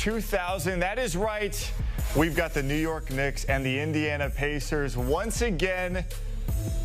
2000. That is right. We've got the New York Knicks and the Indiana Pacers once again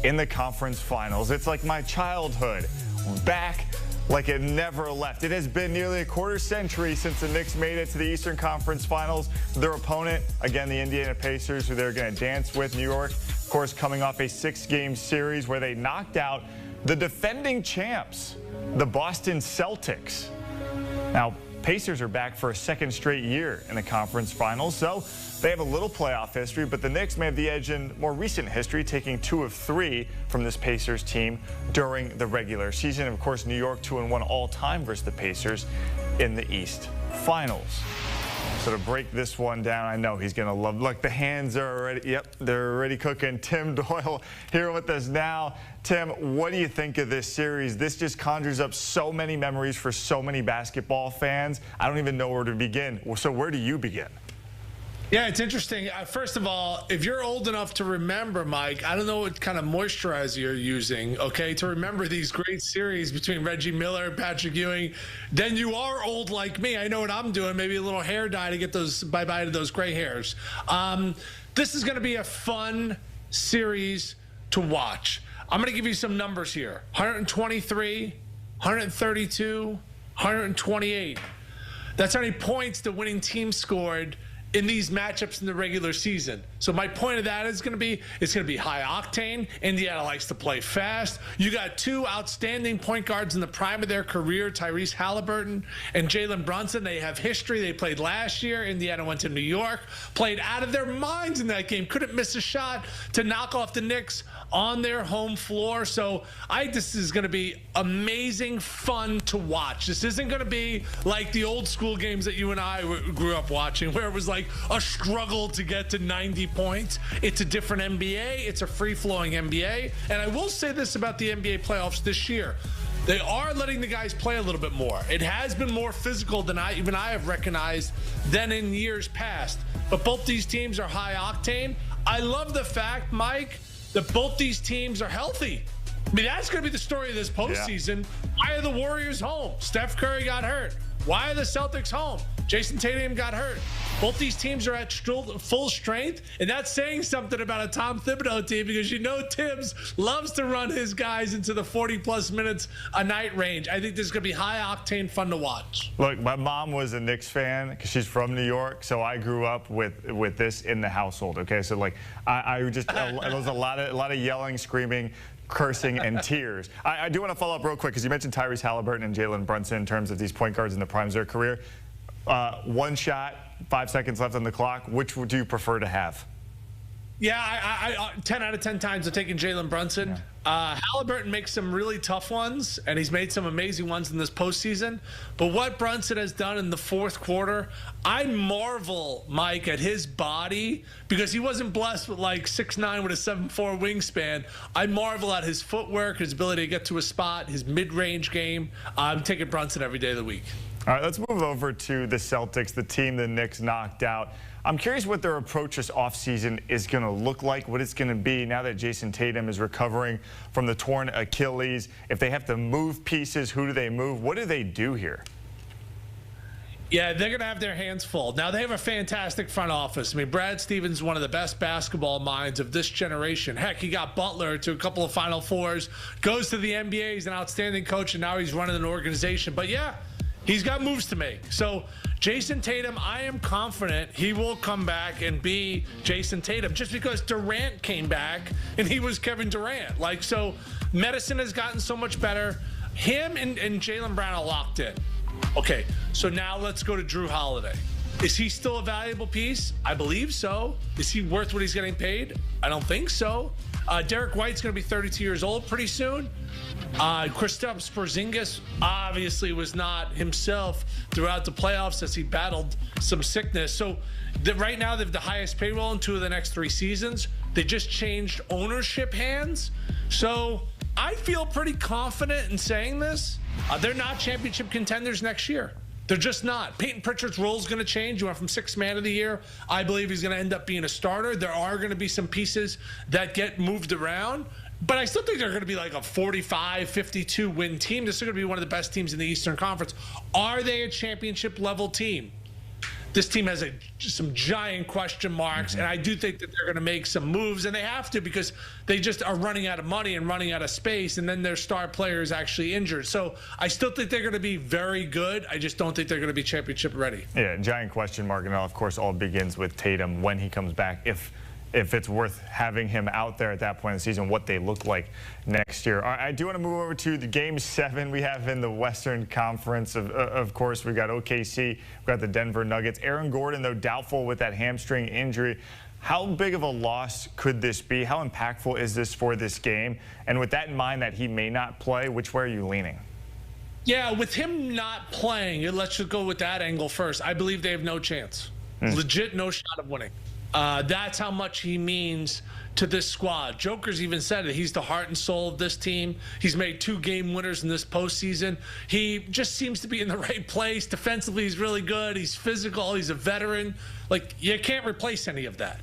in the conference finals. It's like my childhood, back like it never left. It has been nearly a quarter century since the Knicks made it to the Eastern Conference Finals. Their opponent, again, the Indiana Pacers, who they're going to dance with. New York, of course, coming off a 6-game series where they knocked out the defending champs, the Boston Celtics. Now, Pacers are back for a second straight year in the conference finals, so they have a little playoff history, but the Knicks may have the edge in more recent history, taking 2 of 3 from this Pacers team during the regular season. Of course, New York 2-1 all-time versus the Pacers in the East Finals. So to break this one down, I know he's going to love. Look, the hands are already, yep, they're already cooking. Tim Doyle here with us now. Tim, what do you think of this series? This just conjures up so many memories for so many basketball fans. I don't even know where to begin. So where do you begin? Yeah, it's interesting. First of all, if you're old enough to remember, Mike, I don't know what kind of moisturizer you're using, okay, to remember these great series between Reggie Miller, Patrick Ewing, then you are old like me. I know what I'm doing, maybe a little hair dye to get those bye-bye to those gray hairs. This is going to be a fun series to watch. I'm going to give you some numbers here. 123, 132, 128. That's how many points the winning team scored in these matchups in the regular season. So my point of that is going to be, it's going to be high octane. Indiana likes to play fast. You got 2 outstanding point guards in the prime of their career, Tyrese Halliburton and Jalen Brunson. They have history. They played last year. Indiana went to New York, played out of their minds in that game. Couldn't miss a shot to knock off the Knicks on their home floor. So this is going to be amazing fun to watch. This isn't going to be like the old school games that you and I grew up watching, where it was like a struggle to get to 90 points. It's a different NBA. It's a free-flowing NBA. And I will say this about the NBA playoffs this year. They are letting the guys play a little bit more. It has been more physical than even I have recognized than in years past. But both these teams are high octane. I love the fact, Mike, that both these teams are healthy. I mean, that's going to be the story of this postseason. Yeah. Why are the Warriors home? Steph Curry got hurt. Why are the Celtics home? Jason Tatum got hurt. Both these teams are at full strength, and that's saying something about a Tom Thibodeau team, because you know Tibbs loves to run his guys into the 40-plus minutes a night range. I think this is going to be high-octane fun to watch. Look, my mom was a Knicks fan because she's from New York, so I grew up with this in the household. Okay, so like I just there was a lot of yelling, screaming, cursing, and tears. I do want to follow up real quick because you mentioned Tyrese Halliburton and Jalen Brunson in terms of these point guards in the primes of their career. 1 shot, 5 seconds left on the clock. Which would you prefer to have? Yeah, I 10 out of 10 times I'm taking Jalen Brunson. Yeah. Halliburton makes some really tough ones, and he's made some amazing ones in this postseason. But what Brunson has done in the fourth quarter, I marvel, Mike, at his body, because he wasn't blessed with like 6'9" with a 7'4" wingspan. I marvel at his footwork, his ability to get to a spot, his mid-range game. I'm taking Brunson every day of the week. All right, let's move over to the Celtics, the team the Knicks knocked out. I'm curious what their approach this offseason is going to look like, what it's going to be now that Jason Tatum is recovering from the torn Achilles. If they have to move pieces, who do they move? What do they do here? Yeah, they're going to have their hands full. Now, they have a fantastic front office. I mean, Brad Stevens is one of the best basketball minds of this generation. Heck, he got Butler to a couple of Final Fours, goes to the NBA. He's an outstanding coach, and now he's running an organization. But, yeah, he's got moves to make. So Jason Tatum, I am confident he will come back and be Jason Tatum, just because Durant came back and he was Kevin Durant. Like, so medicine has gotten so much better. Him and Jaylen Brown are locked in. Okay, so now let's go to Drew Holiday. Is he still a valuable piece? I believe so. Is he worth what he's getting paid? I don't think so. Derek White's going to be 32 years old pretty soon. Kristaps Porzingis obviously was not himself throughout the playoffs as he battled some sickness. So right now they have the highest payroll in 2 of the next 3 seasons. They just changed ownership hands. So I feel pretty confident in saying this. They're not championship contenders next year. They're just not. Peyton Pritchard's role is going to change. You went from 6th man of the year. I believe he's going to end up being a starter. There are going to be some pieces that get moved around. But I still think they're going to be like a 45, 52 win team. This is going to be one of the best teams in the Eastern Conference. Are they a championship level team? this team has some giant question marks, and I do think that they're going to make some moves, and they have to because they just are running out of money and running out of space, and then their star player is actually injured. So I still think they're going to be very good. I just don't think they're going to be championship ready. Yeah, giant question mark, and of course all begins with Tatum when he comes back. If it's worth having him out there at that point in the season, what they look like next year. I do want to move over to the Game 7 we have in the Western Conference. Of course, we got OKC, we've got the Denver Nuggets. Aaron Gordon, though, doubtful with that hamstring injury. How big of a loss could this be? How impactful is this for this game? And with that in mind that he may not play, which way are you leaning? Yeah, with him not playing, let's just go with that angle first. I believe they have no chance. Legit no shot of winning. That's how much he means to this squad. Joker's even said it. He's the heart and soul of this team. He's made 2 game winners in this postseason. He just seems to be in the right place. Defensively, he's really good. He's physical. He's a veteran. Like, you can't replace any of that.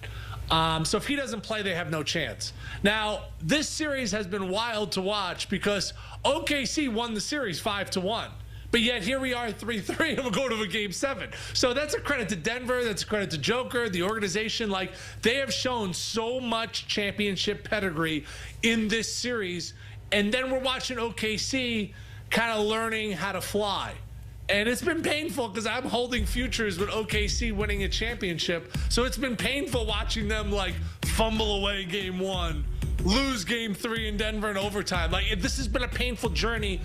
So if he doesn't play, they have no chance. Now, this series has been wild to watch because OKC won the series 5-1. But yet here we are 3-3 and we'll go to a Game 7. So that's a credit to Denver. That's a credit to Joker, the organization. Like, they have shown so much championship pedigree in this series. And then we're watching OKC kind of learning how to fly. And it's been painful because I'm holding futures with OKC winning a championship. So it's been painful watching them like fumble away Game 1, lose Game 3 in Denver in overtime. Like, this has been a painful journey,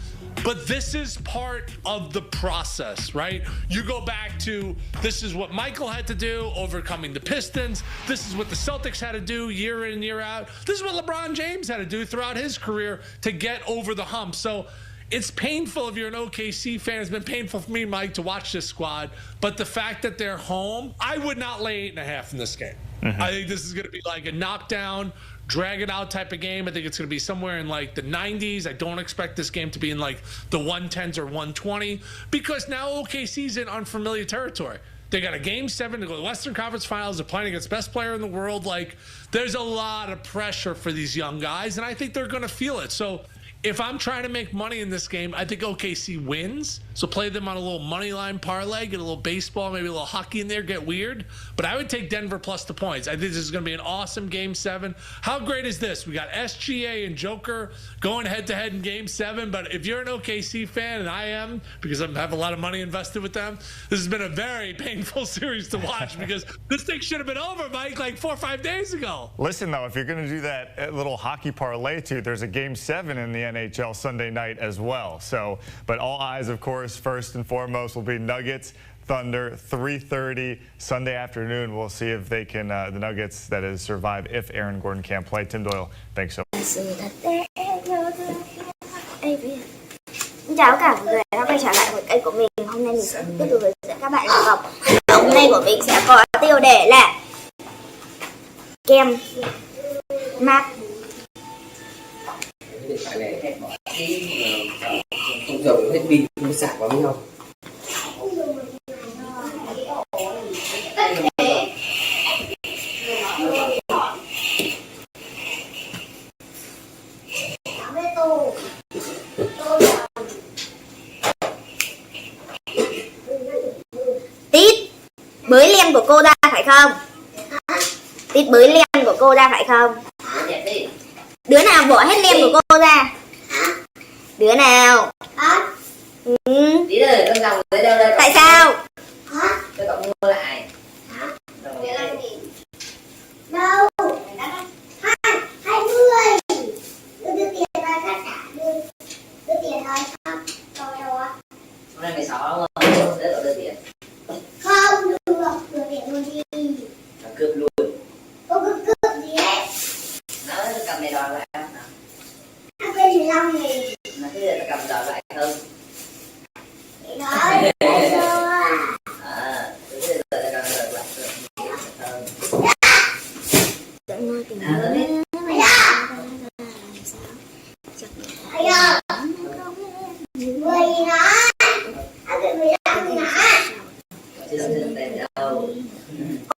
but this is part of the process, right? You go back to, this is what Michael had to do, overcoming the Pistons. This is what the Celtics had to do year in and year out. This is what LeBron James had to do throughout his career to get over the hump. So it's painful if you're an OKC fan. It's been painful for me, Mike, to watch this squad. But the fact that they're home, I would not lay 8.5 in this game. I think this is going to be like a knockdown, drag it out type of game. I think it's going to be somewhere in like the 90s. I don't expect this game to be in like the 110s or 120 because now OKC's in unfamiliar territory. They got a Game 7 to go to the Western Conference Finals. They're playing against best player in the world. Like, there's a lot of pressure for these young guys, and I think they're going to feel it. So if I'm trying to make money in this game, I think OKC wins. So play them on a little money line parlay, get a little baseball, maybe a little hockey in there, get weird. But I would take Denver plus the points. I think this is going to be an awesome Game 7. How great is this? We got SGA and Joker going head-to-head in Game 7. But if you're an OKC fan, and I am, because I have a lot of money invested with them, this has been a very painful series to watch because this thing should have been over, Mike, like 4 or 5 days ago. Listen, though, if you're going to do that little hockey parlay, too, there's a Game 7 in the NHL Sunday night as well. So, but all eyes, of course, first and foremost will be Nuggets, Thunder, 3:30 Sunday afternoon. We'll see if they can, the Nuggets, that is, survive if Aaron Gordon can't play. Tim Doyle, thanks so much. Xin chào cả mọi người đã quay trở lại với kênh của mình. Hôm nay mình sẽ tiếp tục hướng dẫn các bạn làm vòng. Hôm nay của mình sẽ có tiêu đề là kem mát. Điện thoại này không dùng hết pin, không sạc vào với nhau. Tít bới lem của cô ra phải không? Tít bới lem của cô ra phải không? Đứa nào bỏ hết lem của cô ra? Đứa nào? Tí nữa con dòng tới đâu đây? Tại sao? Tôi cậu mua lại. Đâu? 20. Đưa tiền ra tất cả. Đưa tiền thôi. Không? Cho đâu á? Hôm nay 16 để cậu đưa tiền. Không được. Đưa tiền luôn đi. Cướp luôn. Không có cướp gì hết. Nó cầm này đòi lại không? Ăn quên 15 nghìn. Nó cứ giờ cầm đòi lại không? Nói.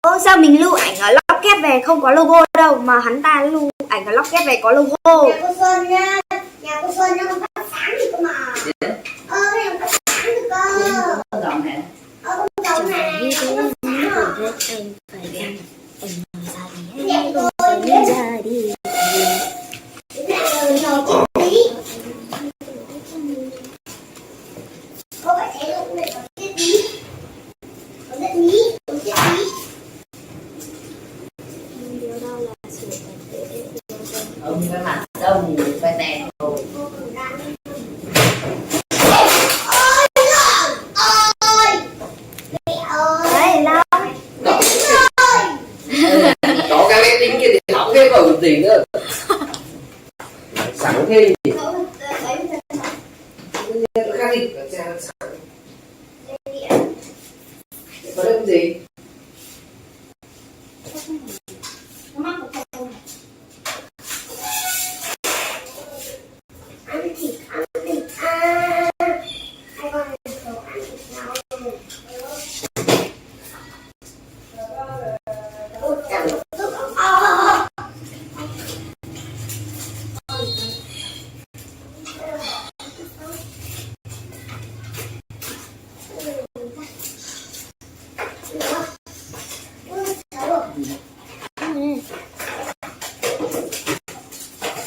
Ô, sao mình lưu ảnh ở lóc kép về không có logo đâu mà hắn ta lưu ảnh ở lóc kép về có logo. Nhà cô Xuân nhá, nhà cô Xuân nó không phát sáng gì cơ mà. Cái này không phát sáng được cơ. Không đồng hả? Không đồng hả? biết anh phải chăng anh nói ra đi hay không phải nên ra đi. Có phải thấy lúc này có tiết bí, có tiết bí, có tiết bí. Điều đó là sự thật tế. Ông cái mặt đông phải đèn rồi. Có cái máy tính kia thì hỏng hết vào gì nữa. Sẵn thế gì? Khác đi, có được gì?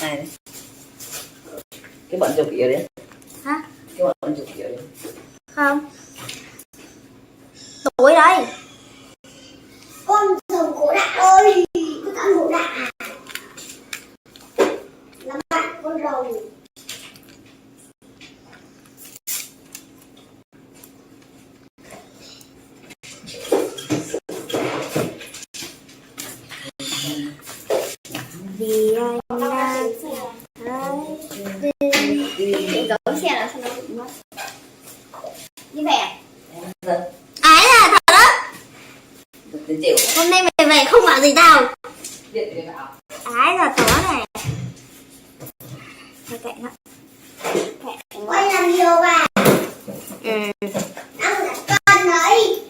Này. Cái bọn chụp kia đấy. Hả? Cái bọn chụp kia đấy. Không. Tuổi đây. Con rồng cổ đại ơi, con ăn cổ đại à? Là bạn con rồng. Vì anh đang thấy đón xe là sao nó cũng mất như vậy à? Ái là thật đó. Hôm nay mày về không bảo gì tao. Ái là tó này. Thôi kệ nó. Quay làm video bà. Ăn một cân đấy.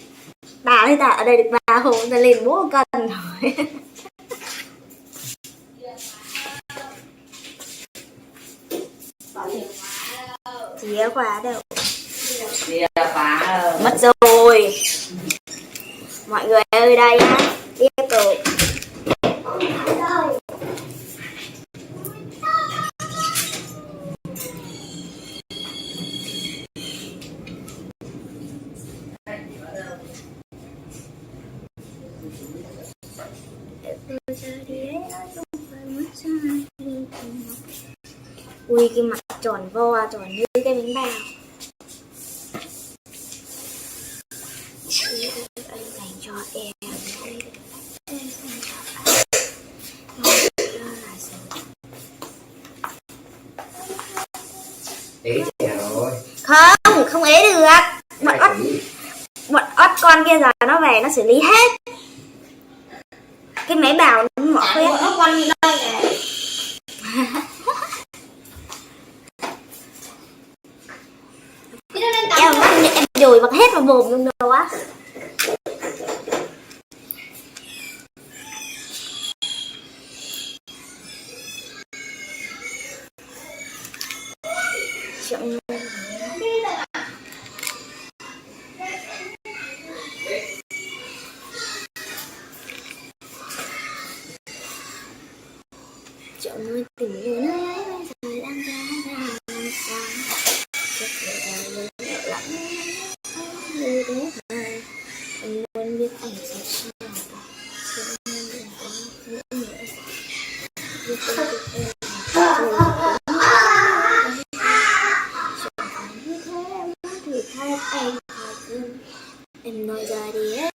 Bà ơi, ta ở đây được 3 hôm, ta lên 4 cân rồi. Chìa khóa đâu? Chìa khóa mất rồi. Mọi người ơi, đây nhá, tiếp tục. Ui, cái mặt tròn vo, tròn như cái bánh bao. Anh dành cho em. Ế rồi. Không, không ế được. Bọn ớt con kia giờ nó về nó xử lý hết. Cái máy bào nó mở hết. Ớt con đi đây này. Em đùi bật hết vào mồm luôn đâu á. Chọn nuôi tình yêu nơi ấy bây giờ đang ra làm sao. Chắc là người lắm như thế này. Anh luôn biết anh sẽ sao. Sẽ nên đừng có những nữa. Vì tôi được em là như thế em thử thay anh hỏi cưng. Em nói ra đi ấy.